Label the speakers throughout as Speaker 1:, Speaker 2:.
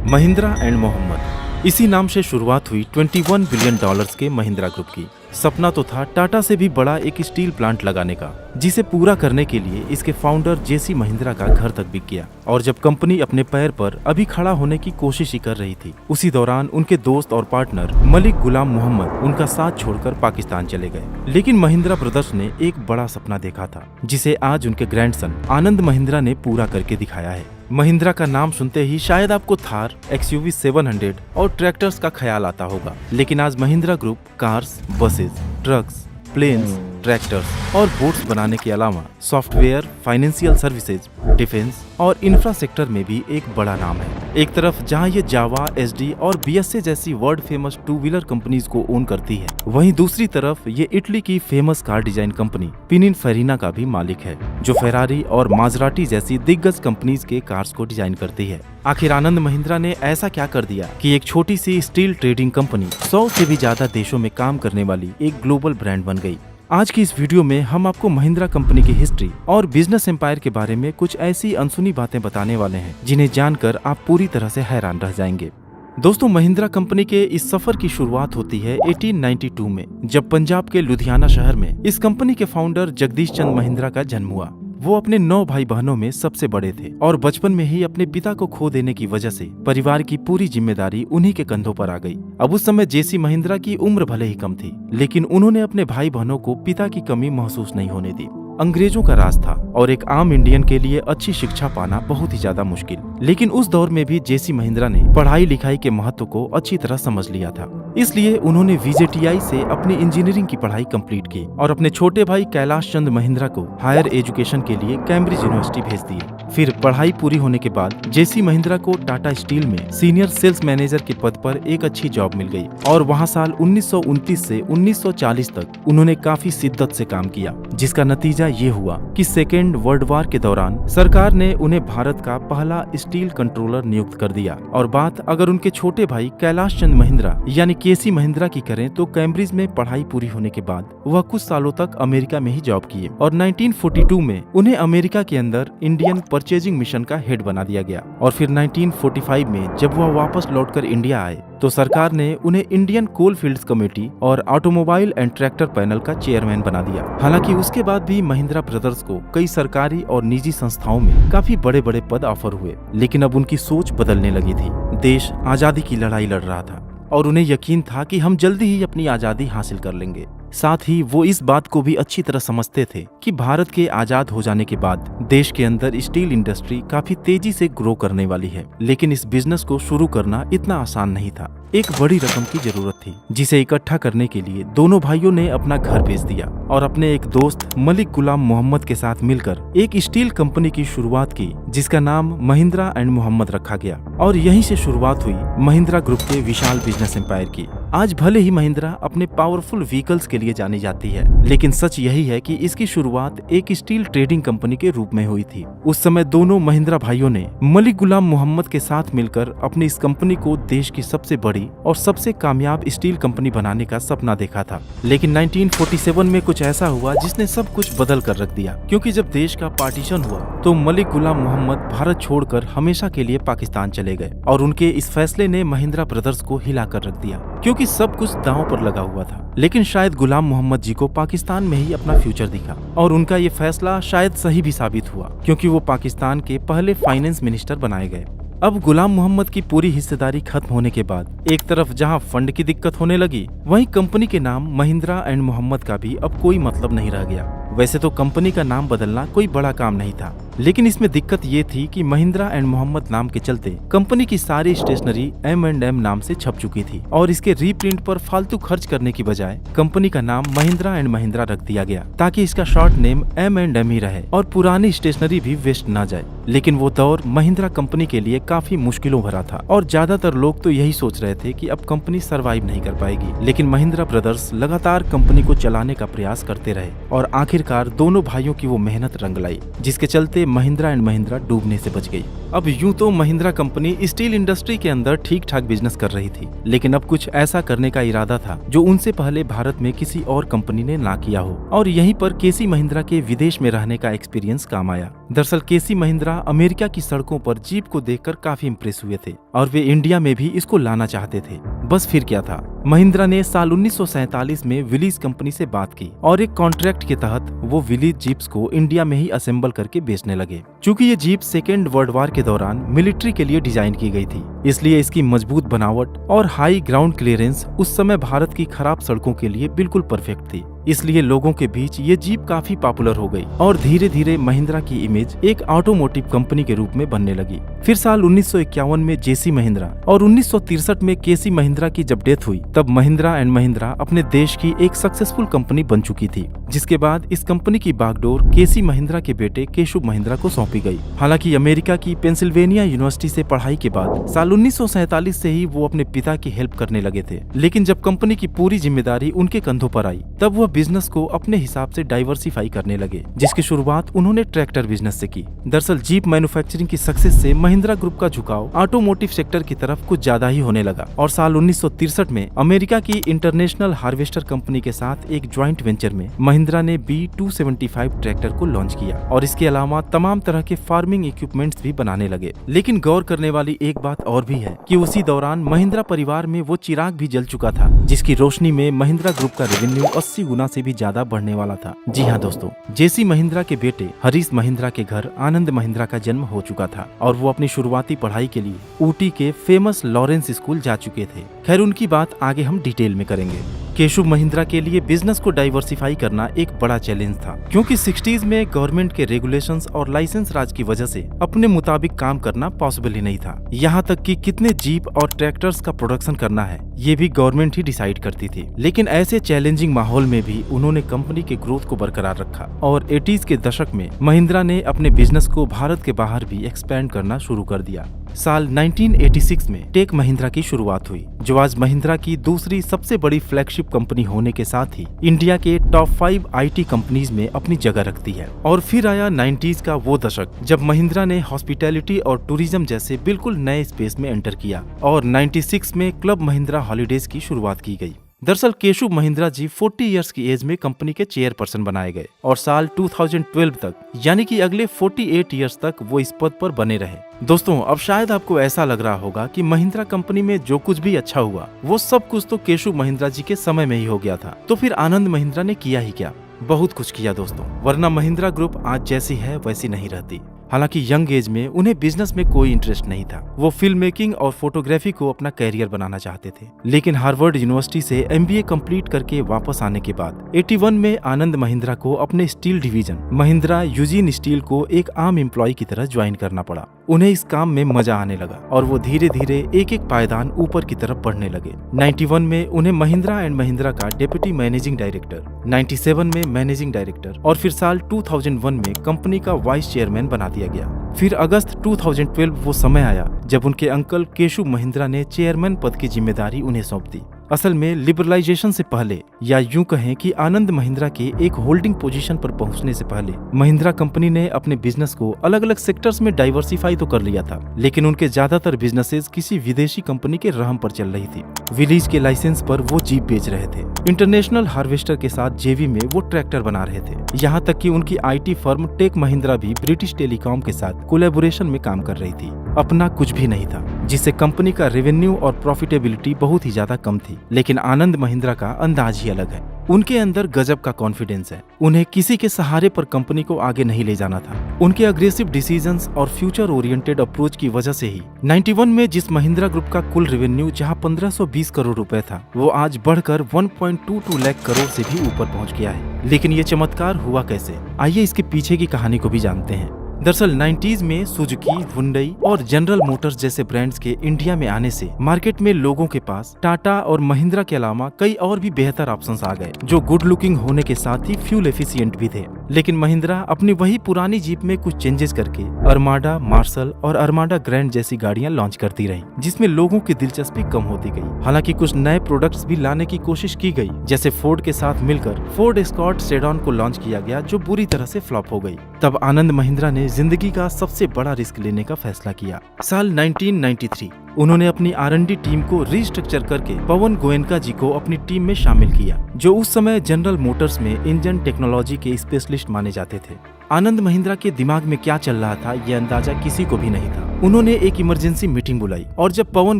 Speaker 1: Mahindra and Mohammad, इसी नाम से शुरुआत हुई $21 बिलियन के महिंद्रा ग्रुप की। सपना तो था टाटा से भी बड़ा एक स्टील प्लांट लगाने का, जिसे पूरा करने के लिए इसके फाउंडर जेसी महिंद्रा का घर तक बिक गया। और जब कंपनी अपने पैर पर अभी खड़ा होने की कोशिश ही कर रही थी, उसी दौरान उनके दोस्त और पार्टनर मलिक गुलाम मोहम्मद उनका साथ छोड़कर पाकिस्तान चले गए। लेकिन महिंद्रा ब्रदर्स ने एक बड़ा सपना देखा था, जिसे आज उनके ग्रैंडसन आनंद महिंद्रा ने पूरा करके दिखाया है। महिंद्रा का नाम सुनते ही शायद आपको थार, XUV 700 और ट्रैक्टर्स का ख्याल आता होगा, लेकिन आज Mahindra group cars, buses, trucks, planes, tractors और बोट्स बनाने के अलावा सॉफ्टवेयर, फाइनेंशियल सर्विसेज, डिफेंस और इंफ्रा सेक्टर में भी एक बड़ा नाम है। एक तरफ जहां ये जावा, SD और BSA जैसी world famous two wheeler companies को ओन करती है, वहीं दूसरी तरफ ये इटली की famous car design company Pininfarina का भी मालिक है, जो फेरारी और माजराटी जैसी दिग्गज कंपनीज के कार्स को डिजाइन करती है। आखिर आनंद महिंद्रा ने ऐसा क्या कर दिया कि एक छोटी सी स्टील ट्रेडिंग कंपनी 100 से भी ज्यादा देशों में काम करने वाली एक ग्लोबल ब्रांड बन गई। आज की इस वीडियो में हम आपको महिंद्रा कंपनी की हिस्ट्री और बिजनेस एम्पायर के बारे में कुछ ऐसी अनसुनी बातें बताने वाले हैं, जिन्हें जानकर आप पूरी तरह से हैरान रह जाएंगे। दोस्तों, महिंद्रा कंपनी के इस सफर की शुरुआत होती है 1892 में, जब पंजाब के लुधियाना शहर में इस कंपनी के फाउंडर जगदीश चंद महिंद्रा का जन्म हुआ। वो अपने 9 भाई बहनों में सबसे बड़े थे और बचपन में ही अपने पिता को खो देने की वजह से परिवार की पूरी जिम्मेदारी उन्हीं के कंधों पर आ गई। अब उस समय जेसी महिंद्रा की उम्र भले ही कम थी, लेकिन उन्होंने अपने भाई बहनों को पिता की कमी महसूस नहीं होने दी। अंग्रेजों का राज था और एक आम इंडियन के लिए अच्छी शिक्षा पाना बहुत ही ज्यादा मुश्किल, लेकिन उस दौर में भी जेसी महिंद्रा ने पढ़ाई लिखाई के महत्व को अच्छी तरह समझ लिया था। इसलिए उन्होंने VJTI से अपनी इंजीनियरिंग की पढ़ाई कंप्लीट की और अपने छोटे भाई कैलाश चंद महिंद्रा को हायर एजुकेशन के लिए कैम्ब्रिज यूनिवर्सिटी भेज दिए। फिर पढ़ाई पूरी होने के बाद जेसी महिंद्रा को टाटा स्टील में सीनियर सेल्स मैनेजर के पद पर एक अच्छी जॉब मिल गई और वहां साल 1929 से 1940 तक उन्होंने काफी शिद्दत से काम किया, जिसका नतीजा ये हुआ कि सेकेंड वर्ल्ड वॉर के दौरान सरकार ने उन्हें भारत का पहला स्टील कंट्रोलर नियुक्त कर दिया। और बात अगर उनके छोटे भाई कैलाश चंद महिंद्रा यानी केसी महिंद्रा की करें, तो कैम्ब्रिज में पढ़ाई पूरी होने के बाद वह कुछ सालों तक अमेरिका में ही जॉब किए और 1942 में उन्हें अमेरिका के अंदर इंडियन परचेजिंग मिशन का हेड बना दिया गया। और फिर 1945 में जब वह वापस लौटकर इंडिया आए, तो सरकार ने उन्हें इंडियन कोल फील्ड्स कमेटी और ऑटोमोबाइल एंड ट्रैक्टर पैनल का चेयरमैन बना दिया। हालांकि उसके बाद भी महिंद्रा ब्रदर्स को कई सरकारी और निजी संस्थाओं में काफी बड़े बड़े पद ऑफर हुए, लेकिन अब उनकी सोच बदलने लगी थी। देश आजादी की लड़ाई लड़ रहा था और उन्हें यकीन था कि हम जल्दी ही अपनी आजादी हासिल कर लेंगे। साथ ही वो इस बात को भी अच्छी तरह समझते थे कि भारत के आजाद हो जाने के बाद देश के अंदर स्टील इंडस्ट्री काफी तेजी से ग्रो करने वाली है, लेकिन इस बिजनेस को शुरू करना इतना आसान नहीं था। एक बड़ी रकम की जरूरत थी, जिसे इकट्ठा करने के लिए दोनों भाइयों ने अपना घर बेच दिया और अपने एक दोस्त मलिक गुलाम मोहम्मद के साथ मिलकर एक स्टील कंपनी की शुरुआत की, जिसका नाम महिंद्रा एंड मोहम्मद रखा गया। और यहीं से शुरुआत हुई महिंद्रा ग्रुप के विशाल बिजनेस एम्पायर की। आज भले ही महिंद्रा अपने पावरफुल व्हीकल्स के लिए जानी जाती है, लेकिन सच यही है कि इसकी शुरुआत एक स्टील ट्रेडिंग कंपनी के रूप में हुई थी। उस समय दोनों महिंद्रा भाइयों ने मलिक गुलाम मोहम्मद के साथ मिलकर अपनी इस कंपनी को देश की सबसे बड़ी और सबसे कामयाब स्टील कंपनी बनाने का सपना देखा था। लेकिन 1947 में कुछ ऐसा हुआ जिसने सब कुछ बदल कर रख दिया, क्योंकि जब देश का पार्टीशन हुआ तो मलिक गुलाम मोहम्मद भारत छोड़कर हमेशा के लिए पाकिस्तान चले गए और उनके इस फैसले ने महिंद्रा ब्रदर्स को हिला कर रख दिया, क्योंकि सब कुछ दांव पर लगा हुआ था। लेकिन शायद गुलाम मोहम्मद जी को पाकिस्तान में ही अपना फ्यूचर दिखा और उनका ये फैसला शायद सही भी साबित हुआ, क्योंकि वो पाकिस्तान के पहले फाइनेंस मिनिस्टर बनाए गए। अब गुलाम मोहम्मद की पूरी हिस्सेदारी खत्म होने के बाद एक तरफ जहां फंड की दिक्कत होने लगी, वहीं कंपनी के नाम महिंद्रा एंड मोहम्मद का भी अब कोई मतलब नहीं रह गया। वैसे तो कंपनी का नाम बदलना कोई बड़ा काम नहीं था, लेकिन इसमें दिक्कत ये थी कि महिंद्रा एंड मोहम्मद नाम के चलते कंपनी की सारी स्टेशनरी M&M नाम से छप चुकी थी और इसके रीप्रिंट पर फालतू खर्च करने की बजाय कंपनी का नाम महिंद्रा एंड महिंद्रा रख दिया गया, ताकि इसका शॉर्ट नेम M&M ही रहे और पुरानी स्टेशनरी भी वेस्ट ना जाए। लेकिन वो दौर महिंद्रा कंपनी के लिए काफी मुश्किलों भरा था और ज्यादातर लोग तो यही सोच रहे थे कि अब कंपनी सरवाइव नहीं कर पाएगी। लेकिन महिंद्रा ब्रदर्स लगातार कंपनी को चलाने का प्रयास करते रहे और आखिरकार दोनों भाइयों की वो मेहनत रंग लाई, जिसके चलते महिंद्रा एंड महिंद्रा डूबने से बच गई। अब यूं तो महिंद्रा कंपनी स्टील इंडस्ट्री के अंदर ठीक ठाक बिजनेस कर रही थी, लेकिन अब कुछ ऐसा करने का इरादा था जो उनसे पहले भारत में किसी और कंपनी ने ना किया हो, और यहीं पर केसी महिंद्रा के विदेश में रहने का एक्सपीरियंस काम आया। दरअसल केसी महिंद्रा अमेरिका की सड़कों पर जीप को देखकर काफी इंप्रेस हुए थे और वे इंडिया में भी इसको लाना चाहते थे। बस फिर क्या था, महिंद्रा ने साल 1947 में विलीज कंपनी से बात की और एक कॉन्ट्रैक्ट के तहत वो विलीज जीप्स को इंडिया में ही असेंबल करके बेचने लगे। चूंकि ये जीप सेकेंड वर्ल्ड वॉर के दौरान मिलिट्री के लिए डिजाइन की गई थी, इसलिए इसकी मजबूत बनावट और हाई ग्राउंड क्लियरेंस उस समय भारत की खराब सड़कों के लिए बिल्कुल परफेक्ट थी। इसलिए लोगों के बीच ये जीप काफी पॉपुलर हो गई और धीरे धीरे महिंद्रा की इमेज एक ऑटोमोटिव कंपनी के रूप में बनने लगी। फिर साल 1951 में जेसी महिंद्रा और 1963 में केसी महिंद्रा की जब डेथ हुई, तब महिंद्रा एंड महिंद्रा अपने देश की एक सक्सेसफुल कंपनी बन चुकी थी, जिसके बाद इस कंपनी की बागडोर केसी महिंद्रा के बेटे केशव महिंद्रा को सौंपी गई। हालांकि अमेरिका की पेंसिल्वेनिया यूनिवर्सिटी से पढ़ाई के बाद साल 1947 से ही वो अपने पिता की हेल्प करने लगे थे, लेकिन जब कंपनी की पूरी जिम्मेदारी उनके कंधों पर आई, तब वह बिजनेस को अपने हिसाब से डाइवर्सिफाई करने लगे, जिसकी शुरुआत उन्होंने ट्रैक्टर बिजनेस से की। दरअसल जीप मैन्युफैक्चरिंग की सक्सेस से महिंद्रा ग्रुप का झुकाव ऑटोमोटिव सेक्टर की तरफ कुछ ज्यादा ही होने लगा और साल 1963 में अमेरिका की इंटरनेशनल हार्वेस्टर कंपनी के साथ एक ज्वाइंट वेंचर में महिंद्रा ने B275 ट्रैक्टर को लॉन्च किया और इसके अलावा तमाम तरह के फार्मिंग इक्विपमेंट्स भी बनाने लगे। लेकिन गौर करने वाली एक बात और भी है कि उसी दौरान महिंद्रा परिवार में वो चिराग भी जल चुका था, जिसकी रोशनी में महिंद्रा ग्रुप का रेवेन्यू 80 गुना से भी ज्यादा बढ़ने वाला था। जी हाँ दोस्तों, जेसी महिंद्रा के बेटे हरीश महिंद्रा के घर आनंद महिंद्रा का जन्म हो चुका था और वो अपनी शुरुआती पढ़ाई के लिए ऊटी के फेमस लॉरेंस स्कूल जा चुके थे। खैर, उनकी बात आगे हम डिटेल में करेंगे। केशव महिंद्रा के लिए बिजनेस को डाइवर्सिफाई करना एक बड़ा चैलेंज था, क्योंकि 60s में गवर्नमेंट के रेगुलेशंस और लाइसेंस राज की वजह से अपने मुताबिक काम करना पॉसिबल ही नहीं था। यहाँ तक कि कितने जीप और ट्रैक्टर्स का प्रोडक्शन करना है, ये भी गवर्नमेंट ही डिसाइड करती थी। लेकिन ऐसे चैलेंजिंग माहौल में भी उन्होंने कंपनी के ग्रोथ को बरकरार रखा और 80s के दशक में महिंद्रा ने अपने बिजनेस को भारत के बाहर भी एक्सपेंड करना शुरू कर दिया। साल 1986 में टेक महिंद्रा की शुरुआत हुई, जो आज महिंद्रा की दूसरी सबसे बड़ी फ्लैगशिप कंपनी होने के साथ ही इंडिया के टॉप 5 IT कंपनीज में अपनी जगह रखती है। और फिर आया 90s का वो दशक जब महिंद्रा ने हॉस्पिटैलिटी और टूरिज्म जैसे बिल्कुल नए स्पेस में एंटर किया और 96 में क्लब महिंद्रा हॉलीडेज की शुरुआत की गई। दरअसल केशव महिंद्रा जी 40 इयर्स की एज में कंपनी के चेयरपर्सन बनाए गए और साल 2012 तक, यानी कि अगले 48 इयर्स तक वो इस पद पर बने रहे। दोस्तों, अब शायद आपको ऐसा लग रहा होगा कि महिंद्रा कंपनी में जो कुछ भी अच्छा हुआ वो सब कुछ तो केशव महिंद्रा जी के समय में ही हो गया था, तो फिर आनंद महिंद्रा ने किया ही क्या? बहुत कुछ किया दोस्तों, वरना महिंद्रा ग्रुप आज जैसी है वैसी नहीं रहती। हालांकि यंग एज में उन्हें बिजनेस में कोई इंटरेस्ट नहीं था, वो फिल्म मेकिंग और फोटोग्राफी को अपना कैरियर बनाना चाहते थे। लेकिन हार्वर्ड यूनिवर्सिटी से MBA कंप्लीट करके वापस आने के बाद 81 में आनंद महिंद्रा को अपने steel division Mahindra Eugene steel को एक आम एम्प्लॉय की तरह ज्वाइन करना पड़ा। उन्हें इस काम में मजा आने लगा और वो धीरे धीरे एक एक पायदान ऊपर की तरफ बढ़ने लगे। 91 में उन्हें महिंद्रा एंड महिंद्रा का डेप्यूटी मैनेजिंग डायरेक्टर, 97 में मैनेजिंग डायरेक्टर और फिर साल 2001 में कंपनी का वाइस चेयरमैन बना दिया गया। फिर अगस्त 2012 वो समय आया जब उनके अंकल केशव महिंद्रा ने चेयरमैन पद की जिम्मेदारी उन्हें सौंप दी। असल में लिबरलाइजेशन से पहले, या यूं कहें कि आनंद महिंद्रा के एक होल्डिंग पोजीशन पर पहुंचने से पहले, महिंद्रा कंपनी ने अपने बिजनेस को अलग अलग सेक्टर्स में डाइवर्सिफाई तो कर लिया था, लेकिन उनके ज्यादातर बिजनेसेस किसी विदेशी कंपनी के रहम पर चल रही थी। विलीज के लाइसेंस पर वो जीप बेच रहे थे, इंटरनेशनल हार्वेस्टर के साथ जेवी में वो ट्रैक्टर बना रहे थे, यहाँ तक कि उनकी IT फर्म टेक महिंद्रा भी ब्रिटिश टेलीकॉम के साथ कोलैबोरेशन में काम कर रही थी। अपना कुछ भी नहीं था, जिससे कंपनी का रेवेन्यू और प्रॉफिटेबिलिटी बहुत ही ज्यादा कम थी। लेकिन आनंद महिंद्रा का अंदाज ही अलग है। उनके अंदर गजब का कॉन्फिडेंस है। उन्हें किसी के सहारे पर कंपनी को आगे नहीं ले जाना था। उनके अग्रेसिव डिसीजंस और फ्यूचर ओरिएंटेड अप्रोच की वजह से ही 91 में जिस महिंद्रा ग्रुप का कुल रेवेन्यू जहां 1520 करोड़ रुपए था, वो आज बढ़कर 1.22 लाख करोड़ से भी ऊपर पहुंच गया है। लेकिन ये चमत्कार हुआ कैसे? आइए इसके पीछे की कहानी को भी जानते हैं। दरअसल 90s में सुजुकी, हुंडई और जनरल मोटर्स जैसे ब्रांड्स के इंडिया में आने से मार्केट में लोगों के पास टाटा और महिंद्रा के अलावा कई और भी बेहतर ऑप्शंस आ गए, जो गुड लुकिंग होने के साथ ही फ्यूल एफिशिएंट भी थे। लेकिन महिंद्रा अपनी वही पुरानी जीप में कुछ चेंजेस करके अरमाडा, मार्शल और अरमाडा ग्रैंड जैसी गाड़ियां लॉन्च करती रही, जिसमें लोगों की दिलचस्पी कम होती गई। हालांकि कुछ नए प्रोडक्ट्स भी लाने की कोशिश की गई, जैसे फोर्ड के साथ मिलकर फोर्ड एस्कॉर्ट सेडॉन को लॉन्च किया गया, जो बुरी तरह से फ्लॉप हो गई। तब आनंद महिंद्रा ने जिंदगी का सबसे बड़ा रिस्क लेने का फैसला किया। साल 1993 उन्होंने अपनी R&D टीम को रिस्ट्रक्चर करके पवन गोयनका जी को अपनी टीम में शामिल किया, जो उस समय जनरल मोटर्स में इंजन टेक्नोलॉजी के स्पेशलिस्ट माने जाते थे। आनंद महिंद्रा के दिमाग में क्या चल रहा था यह अंदाजा किसी को भी नहीं था। उन्होंने एक इमरजेंसी मीटिंग बुलाई और जब पवन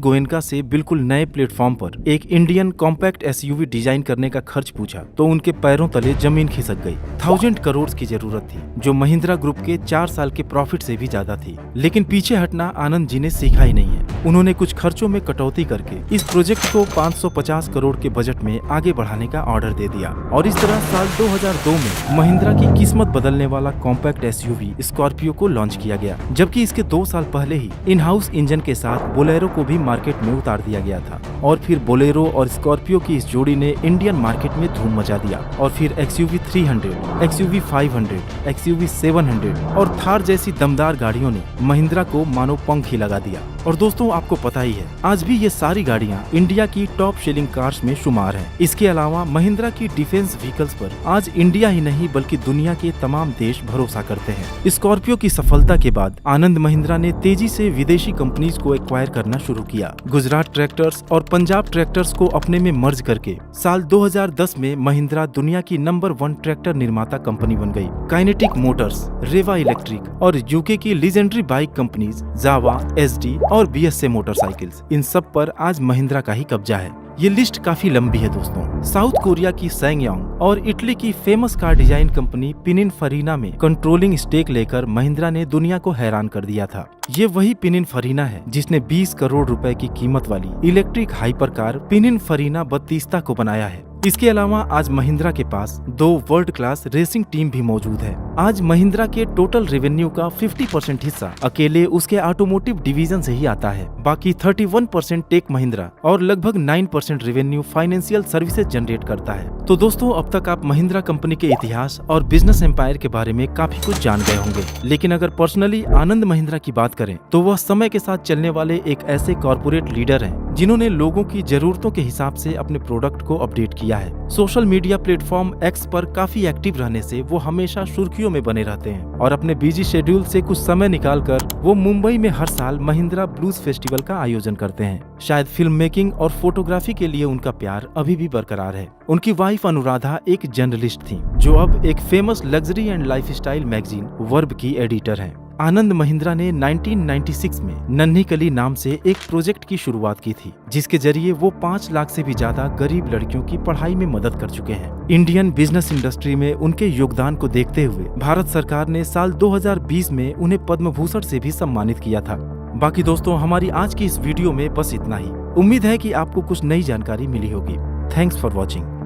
Speaker 1: गोयनका से बिल्कुल नए प्लेटफॉर्म पर एक इंडियन कॉम्पैक्ट SUV डिजाइन करने का खर्च पूछा तो उनके पैरों तले जमीन खिसक गई। 1000 करोड़ की जरूरत थी, जो महिंद्रा ग्रुप के 4 साल के प्रॉफिट से भी ज्यादा थी। लेकिन पीछे हटना आनंद जी ने सीखा ही नहीं है। उन्होंने कुछ खर्चों में कटौती करके इस प्रोजेक्ट को 550 करोड़ के बजट में आगे बढ़ाने का ऑर्डर दे दिया और इस तरह साल 2002 में महिंद्रा की किस्मत बदलने वाला कॉम्पैक्ट SUV स्कॉर्पियो को लॉन्च किया गया, जबकि इसके 2 साल पहले ही इन हाउस इंजन के साथ बोलेरो को भी मार्केट में उतार दिया गया था और फिर बोलेरो और स्कॉर्पियो की इस जोड़ी ने इंडियन मार्केट में धूम मचा दिया और फिर XUV 300, XUV 500, XUV 700 और थार जैसी दमदार गाड़ियों ने महिंद्रा को मानो पंख ही लगा दिया। और दोस्तों आपको पता ही है, आज भी ये सारी गाड़ियां इंडिया की टॉप सेलिंग कार्स में शुमार हैं। इसके अलावा महिंद्रा की डिफेंस व्हीकल्स पर आज इंडिया ही नहीं बल्कि दुनिया के तमाम देश भरोसा करते हैं। स्कॉर्पियो की सफलता के बाद आनंद महिंद्रा ने तेजी से विदेशी कंपनीज को एक्वायर करना शुरू किया। गुजरात ट्रैक्टर्स और पंजाब ट्रैक्टर्स को अपने में मर्ज करके साल 2010 में महिंद्रा दुनिया की नंबर 1 ट्रैक्टर निर्माता कंपनी बन गई। काइनेटिक मोटर्स, रेवा इलेक्ट्रिक और यूके की लीजेंडरी बाइक कंपनीज जावा, SD और BSA मोटरसाइकिल्स, इन सब पर आज महिंद्रा का ही कब्जा है। ये लिस्ट काफी लंबी है दोस्तों। साउथ कोरिया की सैंगयोंग और इटली की फेमस कार डिजाइन कंपनी पिनिनफरीना में कंट्रोलिंग स्टेक लेकर महिंद्रा ने दुनिया को हैरान कर दिया था। ये वही पिनिनफरीना है जिसने 20 करोड़ रुपए की कीमत वाली इलेक्ट्रिक हाइपर कार पिनिनफरीना बत्तीस्ता को बनाया है। इसके अलावा आज महिंद्रा के पास 2 वर्ल्ड क्लास रेसिंग टीम भी मौजूद है। आज महिंद्रा के टोटल रेवेन्यू का 50% हिस्सा अकेले उसके ऑटोमोटिव डिवीजन से ही आता है। बाकी 31% टेक महिंद्रा और लगभग 9% रेवेन्यू फाइनेंशियल सर्विसेज जनरेट करता है। तो दोस्तों अब तक आप महिंद्रा कंपनी के इतिहास और बिजनेस एम्पायर के बारे में काफी कुछ जान गए होंगे, लेकिन अगर पर्सनली आनंद महिंद्रा की बात करें तो वह समय के साथ चलने वाले एक ऐसे कॉर्पोरेट लीडर हैं जिन्होंने लोगों की जरूरतों के हिसाब से अपने प्रोडक्ट को अपडेट किया है। सोशल मीडिया प्लेटफॉर्म X पर काफी एक्टिव रहने से वो हमेशा सुर्खियों में बने रहते हैं और अपने बिजी शेड्यूल से कुछ समय निकालकर वो मुंबई में हर साल महिंद्रा ब्लूज फेस्टिवल का आयोजन करते हैं। शायद फिल्म मेकिंग और फोटोग्राफी के लिए उनका प्यार अभी भी बरकरार है। उनकी वाइफ अनुराधा एक जर्नलिस्ट थी जो अब एक famous luxury and lifestyle magazine verb की एडिटर हैं। आनंद महिंद्रा ने 1996 में नन्ही कली नाम से एक प्रोजेक्ट की शुरुआत की थी, जिसके जरिए वो 5 लाख से भी ज्यादा गरीब लड़कियों की पढ़ाई में मदद कर चुके हैं। इंडियन बिजनेस इंडस्ट्री में उनके योगदान को देखते हुए भारत सरकार ने साल 2020 में उन्हें पद्म भूषण से भी सम्मानित किया था। बाकी दोस्तों हमारी आज की इस वीडियो में बस इतना ही। उम्मीद है कि आपको कुछ नई जानकारी मिली होगी। Thanks for watching.